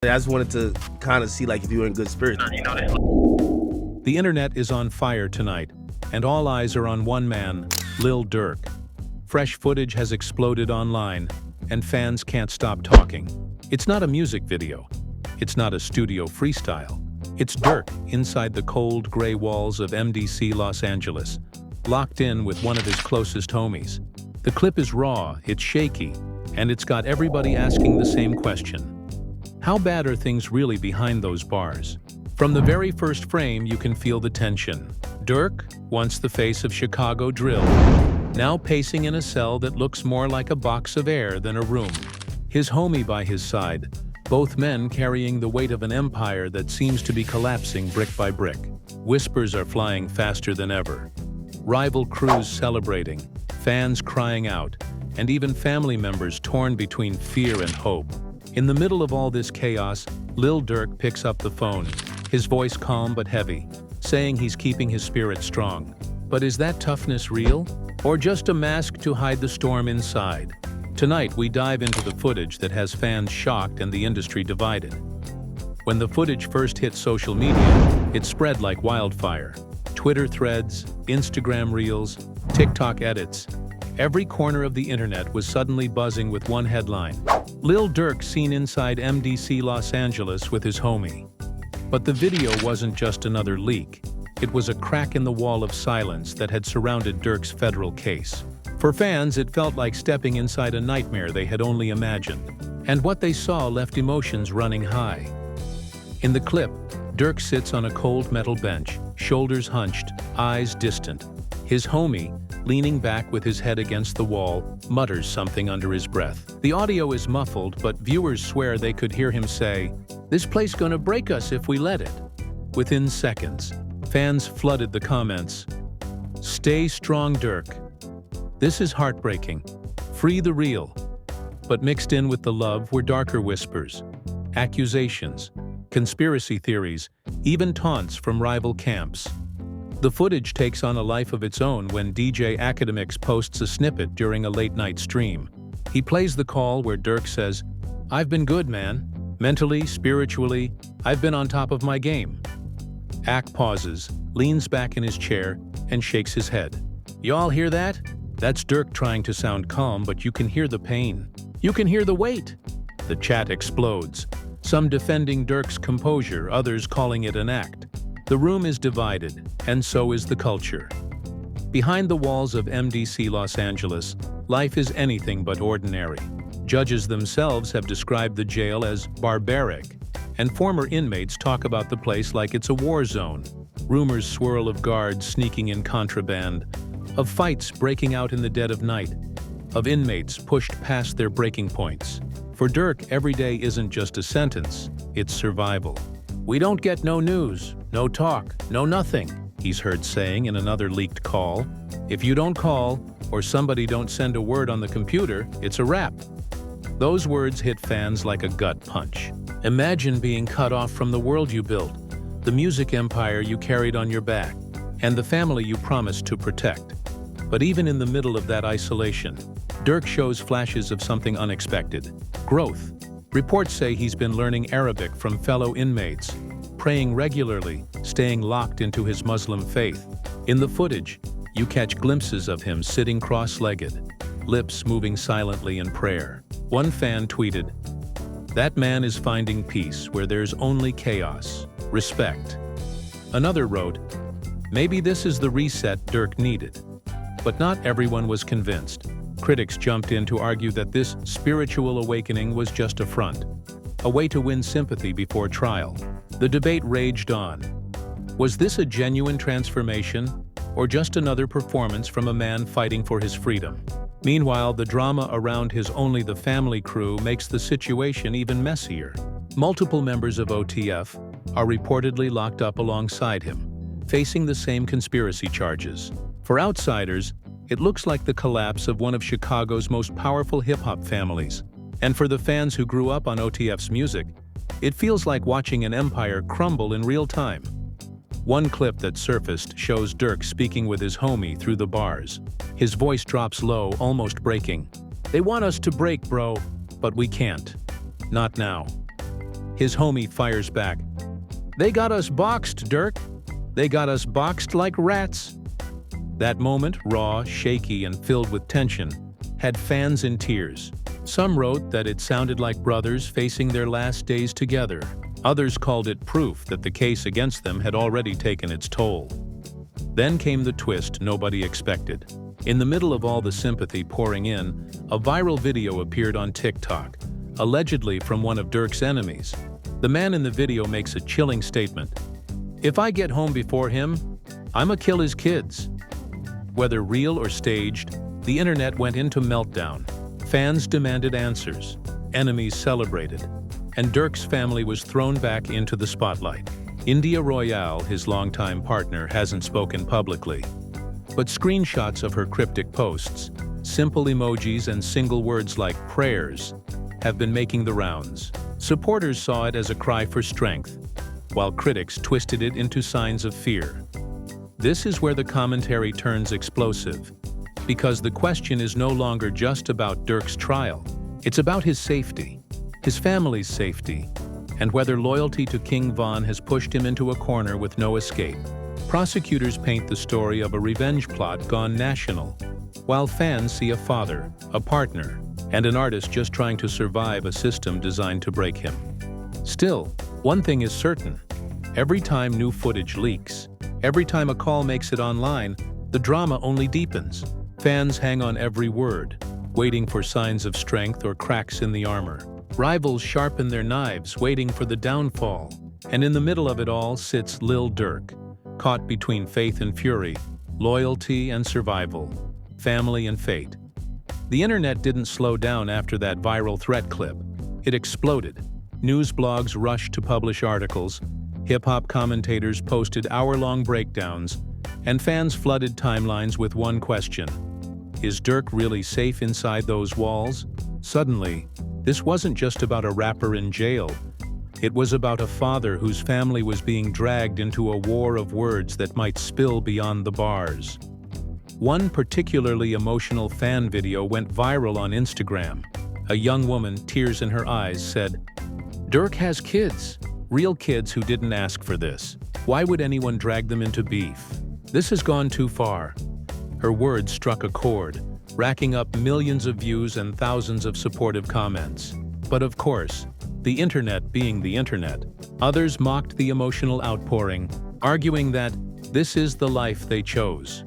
I just wanted to kind of see like if you were in good spirits. The internet is on fire tonight, and all eyes are on one man, Lil Durk. Fresh footage has exploded online, and fans can't stop talking. It's not a music video. It's not a studio freestyle. It's Durk inside the cold, gray walls of MDC Los Angeles, locked in with one of his closest homies. The clip is raw, it's shaky, and it's got everybody asking the same question. How bad are things really behind those bars? From the very first frame, you can feel the tension. Durk, once the face of Chicago drill, now pacing in a cell that looks more like a box of air than a room. His homie by his side, both men carrying the weight of an empire that seems to be collapsing brick by brick. Whispers are flying faster than ever. Rival crews celebrating, fans crying out, and even family members torn between fear and hope. In the middle of all this chaos, Lil Durk picks up the phone, his voice calm but heavy, saying he's keeping his spirit strong. But is that toughness real? Or just a mask to hide the storm inside? Tonight, we dive into the footage that has fans shocked and the industry divided. When the footage first hit social media, it spread like wildfire. Twitter threads, Instagram reels, TikTok edits. Every corner of the internet was suddenly buzzing with one headline: Lil Durk seen inside MDC Los Angeles with his homie. But the video wasn't just another leak. It was a crack in the wall of silence that had surrounded Durk's federal case. For fans, it felt like stepping inside a nightmare they had only imagined. And what they saw left emotions running high. In the clip, Durk sits on a cold metal bench, shoulders hunched, eyes distant. His homie, leaning back with his head against the wall, mutters something under his breath. The audio is muffled, but viewers swear they could hear him say, "This place gonna break us if we let it." Within seconds, fans flooded the comments. "Stay strong, Durk. This is heartbreaking. Free the real." But mixed in with the love were darker whispers, accusations, conspiracy theories, even taunts from rival camps. The footage takes on a life of its own when DJ Academics posts a snippet during a late-night stream. He plays the call where Durk says, "I've been good, man. Mentally, spiritually, I've been on top of my game." Ack pauses, leans back in his chair, and shakes his head. "Y'all hear that? That's Durk trying to sound calm, but you can hear the pain. You can hear the weight." The chat explodes, some defending Durk's composure, others calling it an act. The room is divided, and so is the culture. Behind the walls of MDC Los Angeles, life is anything but ordinary. Judges themselves have described the jail as barbaric, and former inmates talk about the place like it's a war zone. Rumors swirl of guards sneaking in contraband, of fights breaking out in the dead of night, of inmates pushed past their breaking points. For Durk, every day isn't just a sentence, it's survival. "We don't get no news, no talk, no nothing," he's heard saying in another leaked call. "If you don't call, or somebody don't send a word on the computer, it's a wrap." Those words hit fans like a gut punch. Imagine being cut off from the world you built, the music empire you carried on your back, and the family you promised to protect. But even in the middle of that isolation, Durk shows flashes of something unexpected: growth. Reports say he's been learning Arabic from fellow inmates, praying regularly, staying locked into his Muslim faith. In the footage, you catch glimpses of him sitting cross-legged, lips moving silently in prayer. One fan tweeted, "That man is finding peace where there's only chaos. Respect." Another wrote, "Maybe this is the reset Durk needed." But not everyone was convinced. Critics jumped in to argue that this spiritual awakening was just a front, a way to win sympathy before trial. The debate raged on. Was this a genuine transformation, or just another performance from a man fighting for his freedom? Meanwhile, the drama around his Only the Family crew makes the situation even messier. Multiple members of OTF are reportedly locked up alongside him, facing the same conspiracy charges. For outsiders, it looks like the collapse of one of Chicago's most powerful hip-hop families. And for the fans who grew up on OTF's music, it feels like watching an empire crumble in real time. One clip that surfaced shows Durk speaking with his homie through the bars. His voice drops low, almost breaking. "They want us to break, bro, but we can't. Not now." His homie fires back. "They got us boxed, Durk. They got us boxed like rats." That moment, raw, shaky, and filled with tension, had fans in tears. Some wrote that it sounded like brothers facing their last days together. Others called it proof that the case against them had already taken its toll. Then came the twist nobody expected. In the middle of all the sympathy pouring in, a viral video appeared on TikTok, allegedly from one of Durk's enemies. The man in the video makes a chilling statement. "If I get home before him, I'ma kill his kids." Whether real or staged, the internet went into meltdown. Fans demanded answers, enemies celebrated, and Durk's family was thrown back into the spotlight. India Royale, his longtime partner, hasn't spoken publicly. But screenshots of her cryptic posts, simple emojis and single words like prayers, have been making the rounds. Supporters saw it as a cry for strength, while critics twisted it into signs of fear. This is where the commentary turns explosive, because the question is no longer just about Durk's trial. It's about his safety, his family's safety, and whether loyalty to King Von has pushed him into a corner with no escape. Prosecutors paint the story of a revenge plot gone national, while fans see a father, a partner, and an artist just trying to survive a system designed to break him. Still, one thing is certain. Every time new footage leaks, every time a call makes it online, the drama only deepens. Fans hang on every word, waiting for signs of strength or cracks in the armor. Rivals sharpen their knives, waiting for the downfall. And in the middle of it all sits Lil Durk, caught between faith and fury, loyalty and survival, family and fate. The internet didn't slow down after that viral threat clip. It exploded. News blogs rushed to publish articles, hip-hop commentators posted hour-long breakdowns, and fans flooded timelines with one question. Is Durk really safe inside those walls? Suddenly, this wasn't just about a rapper in jail. It was about a father whose family was being dragged into a war of words that might spill beyond the bars. One particularly emotional fan video went viral on Instagram. A young woman, tears in her eyes, said, "Durk has kids, real kids who didn't ask for this. Why would anyone drag them into beef? This has gone too far." Her words struck a chord, racking up millions of views and thousands of supportive comments. But of course, the internet being the internet, others mocked the emotional outpouring, arguing that this is the life they chose.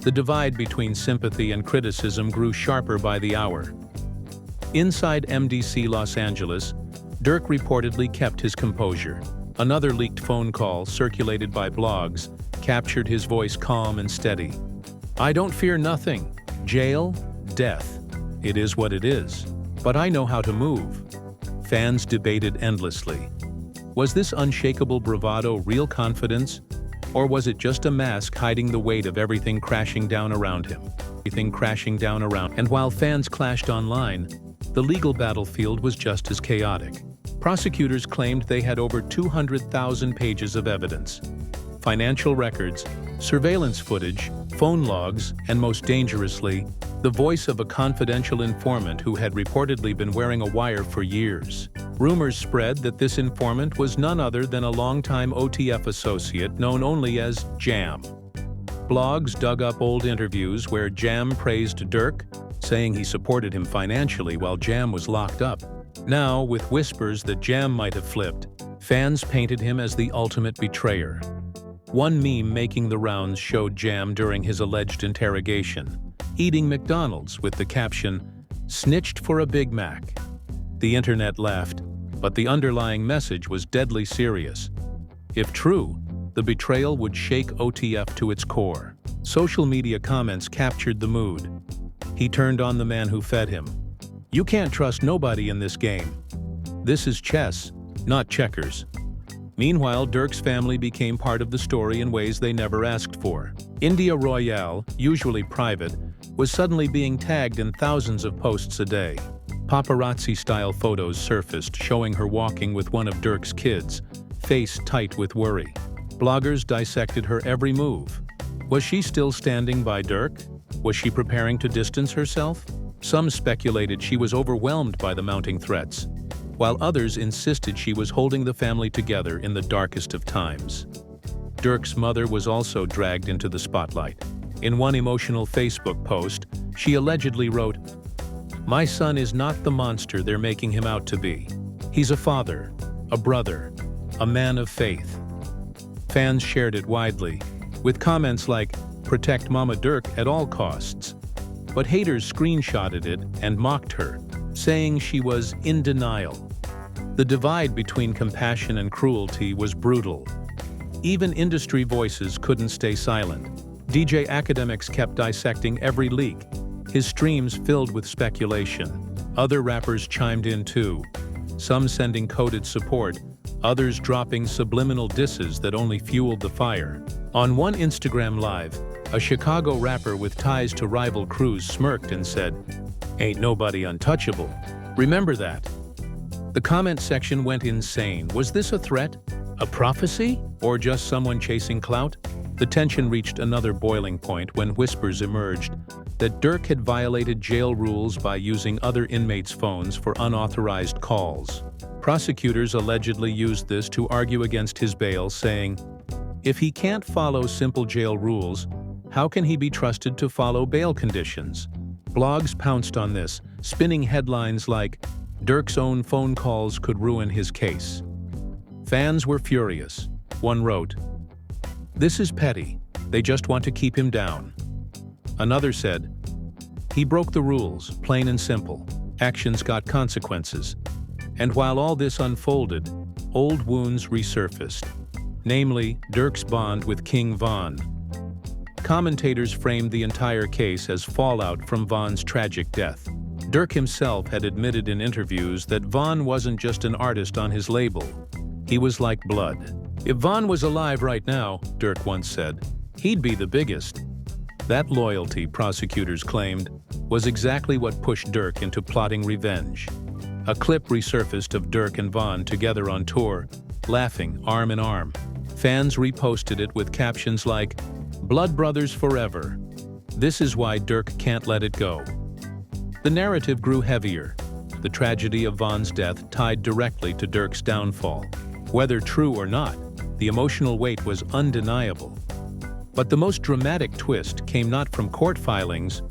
The divide between sympathy and criticism grew sharper by the hour. Inside MDC Los Angeles, Durk reportedly kept his composure. Another leaked phone call, circulated by blogs, captured his voice calm and steady. "I don't fear nothing. Jail, death. It is what it is. But I know how to move." Fans debated endlessly. Was this unshakable bravado real confidence? Or was it just a mask hiding the weight of everything crashing down around him? And while fans clashed online, the legal battlefield was just as chaotic. Prosecutors claimed they had over 200,000 pages of evidence. Financial records, surveillance footage, phone logs, and most dangerously, the voice of a confidential informant who had reportedly been wearing a wire for years. Rumors spread that this informant was none other than a longtime OTF associate known only as Jam. Blogs dug up old interviews where Jam praised Durk, saying he supported him financially while Jam was locked up. Now, with whispers that Jam might have flipped, fans painted him as the ultimate betrayer. One meme making the rounds showed Jam during his alleged interrogation, eating McDonald's with the caption, "Snitched for a Big Mac." The internet laughed, but the underlying message was deadly serious. If true, the betrayal would shake OTF to its core. Social media comments captured the mood. He turned on the man who fed him. "You can't trust nobody in this game. This is chess, not checkers." Meanwhile, Durk's family became part of the story in ways they never asked for. India Royale, usually private, was suddenly being tagged in thousands of posts a day. Paparazzi-style photos surfaced showing her walking with one of Durk's kids, face tight with worry. Bloggers dissected her every move. Was she still standing by Durk? Was she preparing to distance herself? Some speculated she was overwhelmed by the mounting threats. while others insisted she was holding the family together in the darkest of times. Durk's mother was also dragged into the spotlight. In one emotional Facebook post, she allegedly wrote, "My son is not the monster they're making him out to be. He's a father, a brother, a man of faith." Fans shared it widely, with comments like, "Protect Mama Durk at all costs." But haters screenshotted it and mocked her, saying she was in denial. The divide between compassion and cruelty was brutal. Even industry voices couldn't stay silent. DJ Academics kept dissecting every leak, his streams filled with speculation. Other rappers chimed in too, some sending coded support, others dropping subliminal disses that only fueled the fire. On one Instagram Live, a Chicago rapper with ties to rival crews smirked and said, "Ain't nobody untouchable. Remember that." The comment section went insane. Was this a threat? A prophecy? Or just someone chasing clout? The tension reached another boiling point when whispers emerged that Durk had violated jail rules by using other inmates' phones for unauthorized calls. Prosecutors allegedly used this to argue against his bail, saying, "If he can't follow simple jail rules, how can he be trusted to follow bail conditions?" Blogs pounced on this, spinning headlines like, "Durk's own phone calls could ruin his case." Fans were furious. One wrote, "This is petty. They just want to keep him down." Another said, "He broke the rules, plain and simple. Actions got consequences." And while all this unfolded, old wounds resurfaced, namely Durk's bond with King Von. Commentators framed the entire case as fallout from Von's tragic death. Durk himself had admitted in interviews that Von wasn't just an artist on his label. He was like blood. "If Von was alive right now," Durk once said, "he'd be the biggest." That loyalty, prosecutors claimed, was exactly what pushed Durk into plotting revenge. A clip resurfaced of Durk and Von together on tour, laughing arm in arm. Fans reposted it with captions like, "Blood brothers forever. This is why Durk can't let it go." The narrative grew heavier. The tragedy of Von's death tied directly to Durk's downfall. Whether true or not, the emotional weight was undeniable. But the most dramatic twist came not from court filings,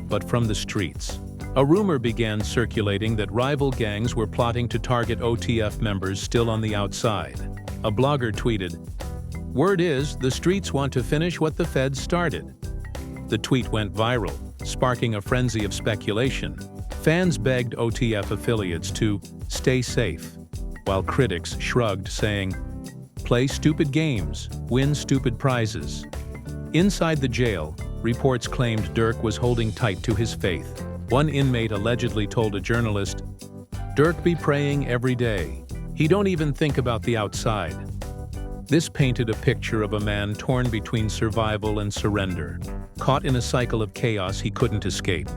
but from the streets. A rumor began circulating that rival gangs were plotting to target OTF members still on the outside. A blogger tweeted, "Word is, the streets want to finish what the feds started." The tweet went viral, sparking a frenzy of speculation. Fans begged OTF affiliates to stay safe, while critics shrugged, saying, "Play stupid games, win stupid prizes." Inside the jail, reports claimed Durk was holding tight to his faith. One inmate allegedly told a journalist, "Durk be praying every day. He don't even think about the outside." This painted a picture of a man torn between survival and surrender, caught in a cycle of chaos he couldn't escape.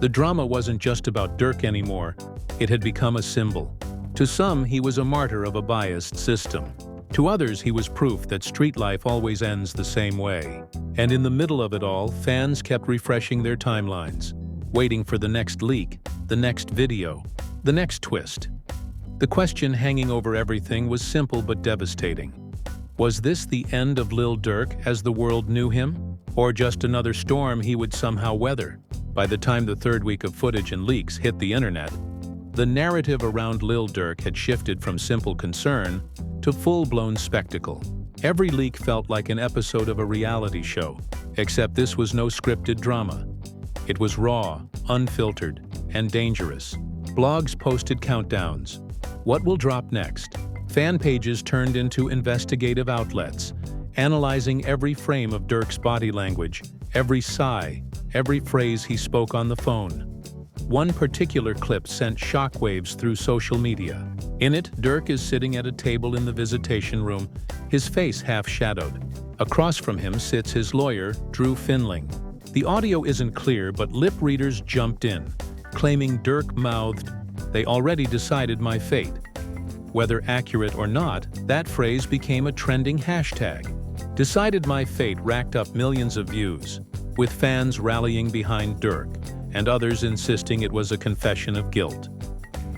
The drama wasn't just about Durk anymore, it had become a symbol. To some, he was a martyr of a biased system. To others, he was proof that street life always ends the same way. And in the middle of it all, fans kept refreshing their timelines, waiting for the next leak, the next video, the next twist. The question hanging over everything was simple but devastating. Was this the end of Lil Durk as the world knew him? Or just another storm he would somehow weather? By the time the third week of footage and leaks hit the internet, the narrative around Lil Durk had shifted from simple concern to full-blown spectacle. Every leak felt like an episode of a reality show, except this was no scripted drama. It was raw, unfiltered, and dangerous. Blogs posted countdowns. What will drop next? Fan pages turned into investigative outlets, analyzing every frame of Durk's body language, every sigh, every phrase he spoke on the phone. One particular clip sent shockwaves through social media. In it, Durk is sitting at a table in the visitation room, his face half-shadowed. Across from him sits his lawyer, Drew Finling. The audio isn't clear, but lip readers jumped in, claiming Durk mouthed, "They already decided my fate." Whether accurate or not, that phrase became a trending hashtag. "Decided my fate" racked up millions of views, with fans rallying behind Durk, and others insisting it was a confession of guilt.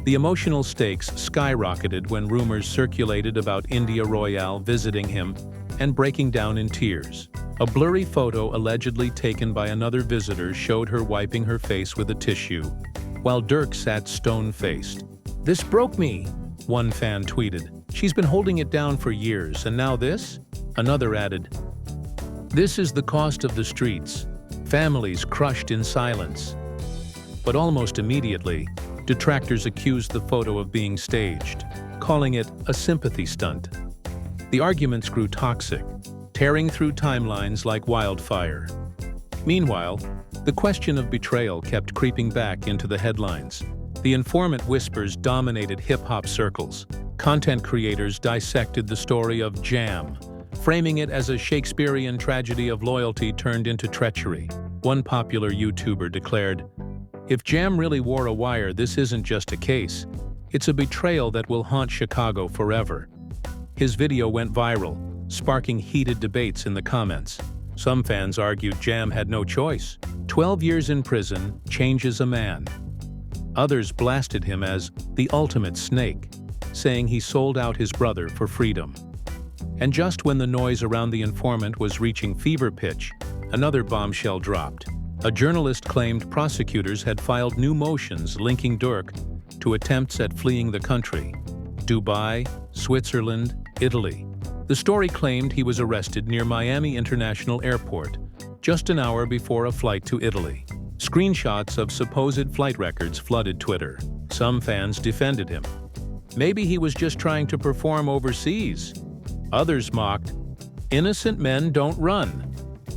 The emotional stakes skyrocketed when rumors circulated about India Royale visiting him and breaking down in tears. A blurry photo allegedly taken by another visitor showed her wiping her face with a tissue, while Durk sat stone-faced. "This broke me," one fan tweeted. "She's been holding it down for years, and now this?" Another added, "This is the cost of the streets. Families crushed in silence." But almost immediately, detractors accused the photo of being staged, calling it a sympathy stunt. The arguments grew toxic, tearing through timelines like wildfire. Meanwhile, the question of betrayal kept creeping back into the headlines. The informant whispers dominated hip-hop circles. Content creators dissected the story of Jam, framing it as a Shakespearean tragedy of loyalty turned into treachery. One popular YouTuber declared, "If Jam really wore a wire, this isn't just a case. It's a betrayal that will haunt Chicago forever." His video went viral, sparking heated debates in the comments. Some fans argued Jam had no choice. 12 years in prison changes a man. Others blasted him as the ultimate snake, saying he sold out his brother for freedom. And just when the noise around the informant was reaching fever pitch, another bombshell dropped. A journalist claimed prosecutors had filed new motions linking Durk to attempts at fleeing the country. Dubai, Switzerland, Italy. The story claimed he was arrested near Miami International Airport, just an hour before a flight to Italy. Screenshots of supposed flight records flooded Twitter. Some fans defended him. Maybe he was just trying to perform overseas. Others mocked, "Innocent men don't run."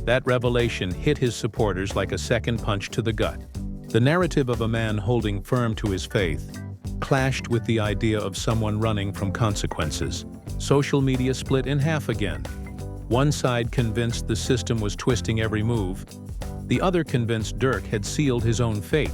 That revelation hit his supporters like a second punch to the gut. The narrative of a man holding firm to his faith clashed with the idea of someone running from consequences. Social media split in half again. One side convinced the system was twisting every move. The other convinced Durk had sealed his own fate.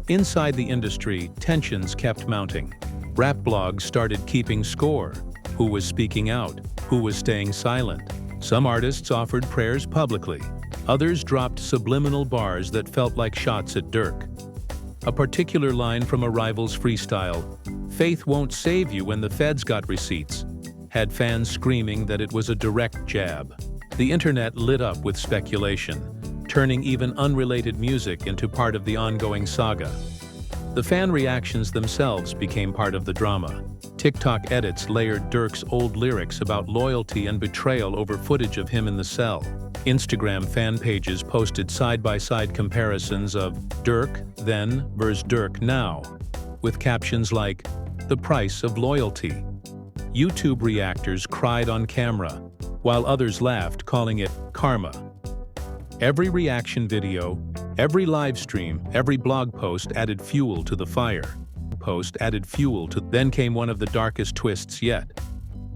Inside the industry, tensions kept mounting. Rap blogs started keeping score. Who was speaking out? Who was staying silent? Some artists offered prayers publicly. Others dropped subliminal bars that felt like shots at Durk. A particular line from a rival's freestyle, "Faith won't save you when the feds got receipts," had fans screaming that it was a direct jab. The internet lit up with speculation, turning even unrelated music into part of the ongoing saga. The fan reactions themselves became part of the drama. TikTok edits layered Durk's old lyrics about loyalty and betrayal over footage of him in the cell. Instagram fan pages posted side-by-side comparisons of Durk then versus Durk now, with captions like, "The price of loyalty." YouTube reactors cried on camera, while others laughed, calling it karma. Every reaction video, every live stream, every blog post added fuel to the fire. Then came one of the darkest twists yet.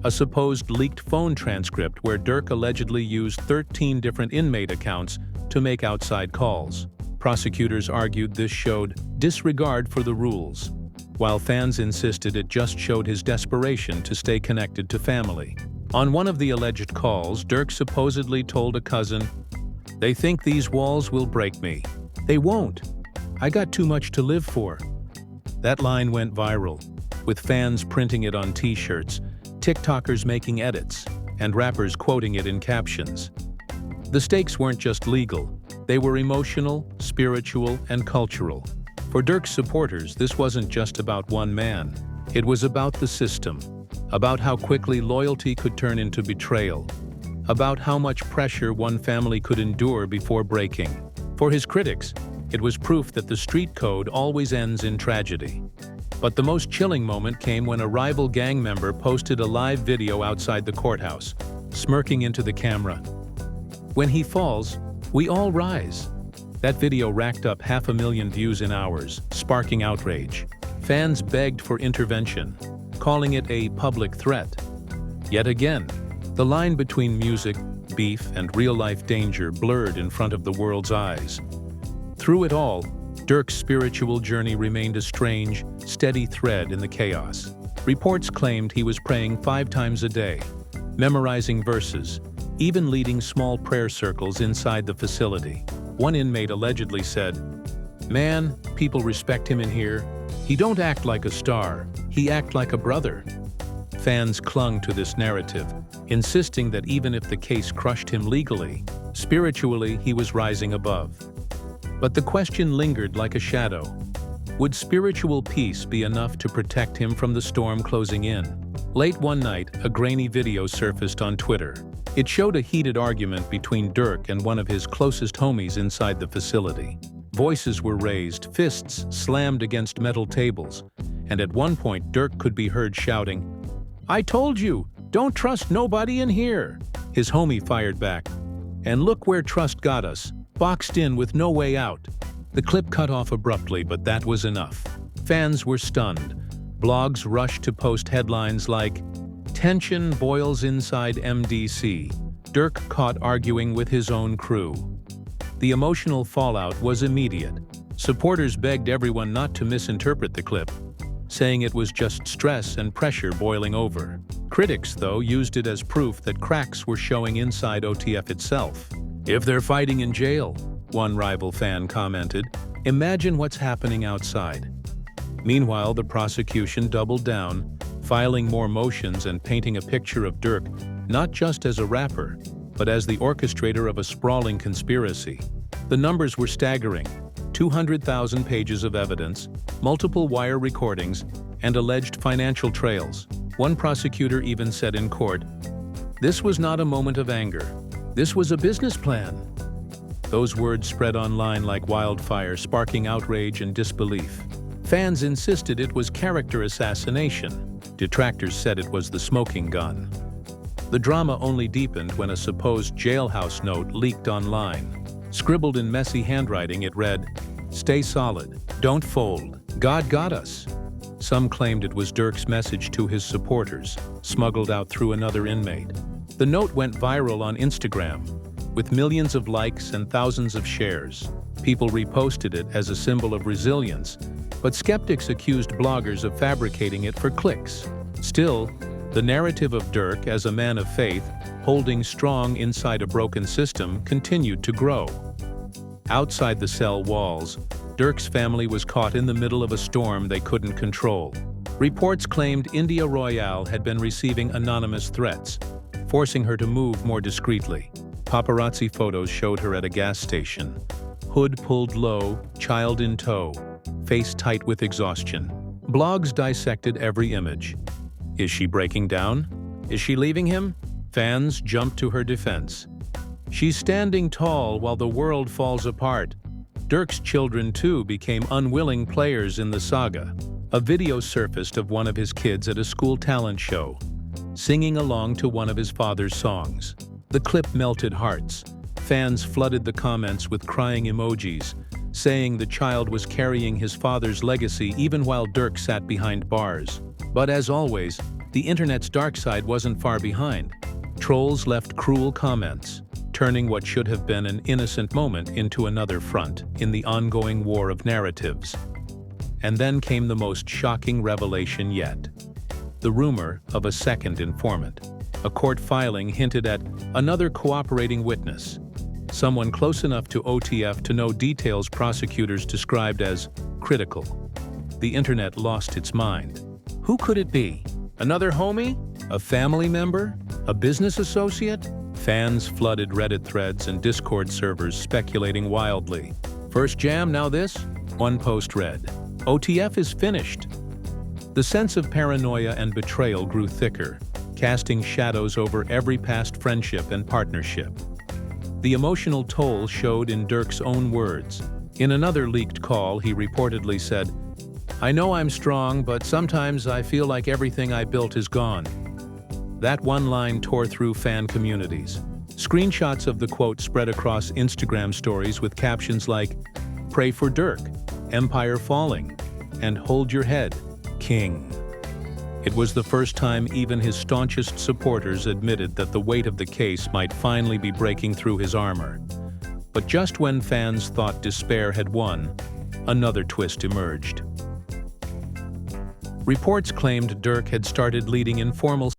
A supposed leaked phone transcript where Durk allegedly used 13 different inmate accounts to make outside calls. Prosecutors argued this showed disregard for the rules, while fans insisted it just showed his desperation to stay connected to family. On one of the alleged calls, Durk supposedly told a cousin, "They think these walls will break me. They won't. I got too much to live for." That line went viral, with fans printing it on t-shirts, TikTokers making edits, and rappers quoting it in captions. The stakes weren't just legal, they were emotional, spiritual, and cultural. For Durk's supporters, this wasn't just about one man. It was about the system, about how quickly loyalty could turn into betrayal, about how much pressure one family could endure before breaking. For his critics, it was proof that the street code always ends in tragedy. But the most chilling moment came when a rival gang member posted a live video outside the courthouse, smirking into the camera. "When he falls, we all rise." That video racked up 500,000 views in hours, sparking outrage. Fans begged for intervention, calling it a public threat. Yet again, the line between music, beef, and real-life danger blurred in front of the world's eyes. Through it all, Durk's spiritual journey remained a strange, steady thread in the chaos. Reports claimed he was praying 5 times a day, memorizing verses, even leading small prayer circles inside the facility. One inmate allegedly said, "Man, people respect him in here. He don't act like a star, he act like a brother. Fans clung to this narrative, insisting that even if the case crushed him legally, spiritually he was rising above. But the question lingered like a shadow. Would spiritual peace be enough to protect him from the storm closing in? Late one night, a grainy video surfaced on Twitter. It showed a heated argument between Durk and one of his closest homies inside the facility. Voices were raised, fists slammed against metal tables, and at one point Durk could be heard shouting, "I told you, don't trust nobody in here." His homie fired back, "And look where trust got us, boxed in with no way out." The clip cut off abruptly, but that was enough. Fans were stunned. Blogs rushed to post headlines like, "Tension boils inside MDC. Durk caught arguing with his own crew." The emotional fallout was immediate. Supporters begged everyone not to misinterpret the clip, saying it was just stress and pressure boiling over. Critics, though, used it as proof that cracks were showing inside OTF itself. "If they're fighting in jail," one rival fan commented, "imagine what's happening outside." Meanwhile, the prosecution doubled down, filing more motions and painting a picture of Durk not just as a rapper, but as the orchestrator of a sprawling conspiracy. The numbers were staggering: 200,000 pages of evidence, multiple wire recordings, and alleged financial trails. One prosecutor even said in court, "This was not a moment of anger. This was a business plan." Those words spread online like wildfire, sparking outrage and disbelief. Fans insisted it was character assassination. Detractors said it was the smoking gun. The drama only deepened when a supposed jailhouse note leaked online. Scribbled in messy handwriting, it read, "Stay solid, don't fold, God got us." Some claimed it was Durk's message to his supporters, smuggled out through another inmate. The note went viral on Instagram, with millions of likes and thousands of shares. People reposted it as a symbol of resilience, but skeptics accused bloggers of fabricating it for clicks. Still, the narrative of Durk as a man of faith, holding strong inside a broken system, continued to grow. Outside the cell walls, Durk's family was caught in the middle of a storm they couldn't control. Reports claimed India Royale had been receiving anonymous threats, forcing her to move more discreetly. Paparazzi photos showed her at a gas station, hood pulled low, child in tow, face tight with exhaustion. Blogs dissected every image. Is she breaking down? Is she leaving him? Fans jumped to her defense. She's standing tall while the world falls apart. Durk's children, too, became unwilling players in the saga. A video surfaced of one of his kids at a school talent show, singing along to one of his father's songs. The clip melted hearts. Fans flooded the comments with crying emojis, saying the child was carrying his father's legacy even while Durk sat behind bars. But as always, the internet's dark side wasn't far behind. Trolls left cruel comments, turning what should have been an innocent moment into another front in the ongoing war of narratives. And then came the most shocking revelation yet: the rumor of a second informant. A court filing hinted at another cooperating witness, someone close enough to OTF to know details prosecutors described as critical. The internet lost its mind. Who could it be? Another homie? A family member? A business associate? Fans flooded Reddit threads and Discord servers speculating wildly. First jam, now this? One post read, "OTF is finished." The sense of paranoia and betrayal grew thicker, casting shadows over every past friendship and partnership. The emotional toll showed in Durk's own words. In another leaked call, he reportedly said, "I know I'm strong, but sometimes I feel like everything I built is gone." That one line tore through fan communities. Screenshots of the quote spread across Instagram stories with captions like, "Pray for Durk," "Empire falling," and "Hold your head, King." It was the first time even his staunchest supporters admitted that the weight of the case might finally be breaking through his armor. But just when fans thought despair had won, another twist emerged. Reports claimed Durk had started leading informal